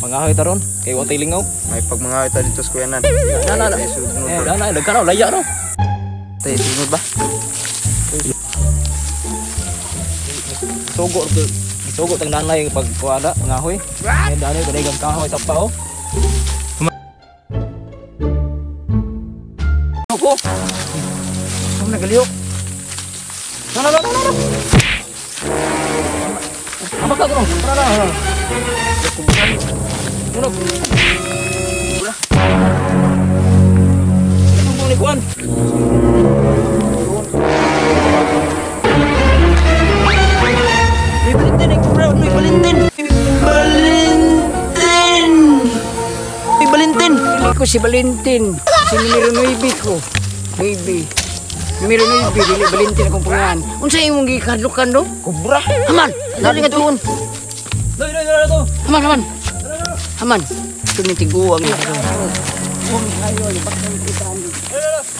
Mangahoy taron kay wa tay lingaw. May pag mga ita dito sa kuyanan. Nana. Nana, dagkaraw laya no. Tay sunod ba? Sugo tang nanay pag kuana mangahoy. Ay dani dagang kahoy sa pao. Ako. Ang nagaliw. No. Apa ka bro? Tara. Tunog. Wala. Ano mo ni Juan? May Valentin ay kubra, may Valentin. May Valentin. Hindi ko si Valentin. Si numero 9 ko. Baby. Numero 9, dili Valentin akong pangalan. Unsa imong gikadlukan do? Kubra. Haman, dali ka tuon. Dali to. Haman. Haman. Tumitiguang ni.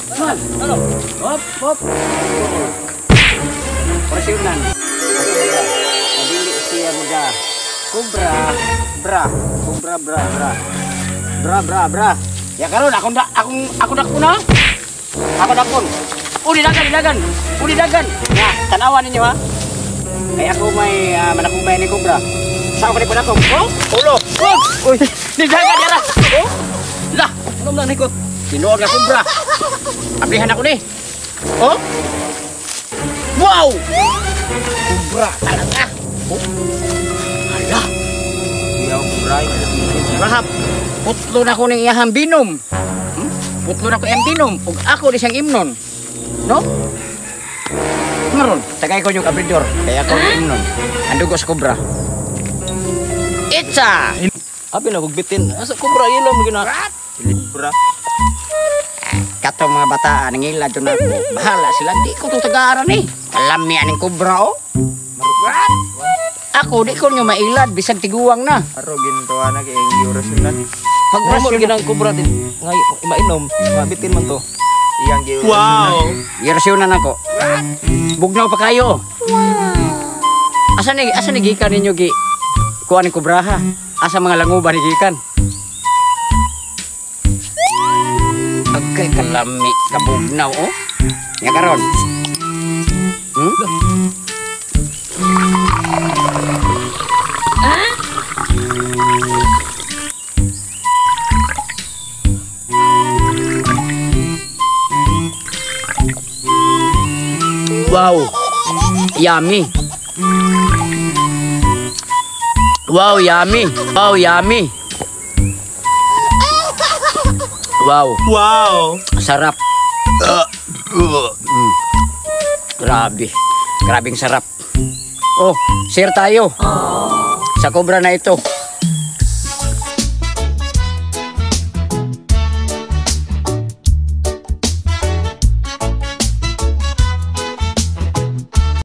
Haman. Ano? Hop. Persiunan. Dili siya muda. Kubra. Bra. Ya karon ako na. Ako dakon. Uli dagan. Ya, tanawan ninyo ha. Kaya ako may manakubay ni Kubra. Saan ko rin ako? Oh, ulo. Uy, nidagan yara. Oh, lah. Ano man ikot? Tinuod nga Kubra. Aplihan ako ni. Oh. Wow. Kubra talaga. Oh. Hala. Iyaw kubra. Rahap. Putlo na ko ng iyahang binom. Putlo na ko iyang binom. Ug ako di siyang imnon. No? Maron, tagay ko yung abridor. Kaya ako yung imnon. Andugo sa Kubra. Itza! Abi na gugbitin. Asa kubra ilo mo gina? Kubra. Kato mga bataan, ngila doon ako. Bahala sila. Di ko itong tagaran eh. Alam niya ng Kubra oh. Ako, di ko nyo mailad. Bisag tiguang na. Aro gintuwa na kay yung orasyonan. Pag mo ginang kubra din. Ngay mainom, mabitin man to. Iyang giorasyonan. Irasyonan ako. Bugnaw pa kayo. Asa ni gikan ninyo gi? Kuha ni Kubra ha. Asa mga languban ni gikan? Agkay kalami kabugnaw oh. Nga karon. Wow. Yummy. Wow, yummy. Wow. Sarap. Grabing sarap. Oh, share tayo. Sa Kubra na ito.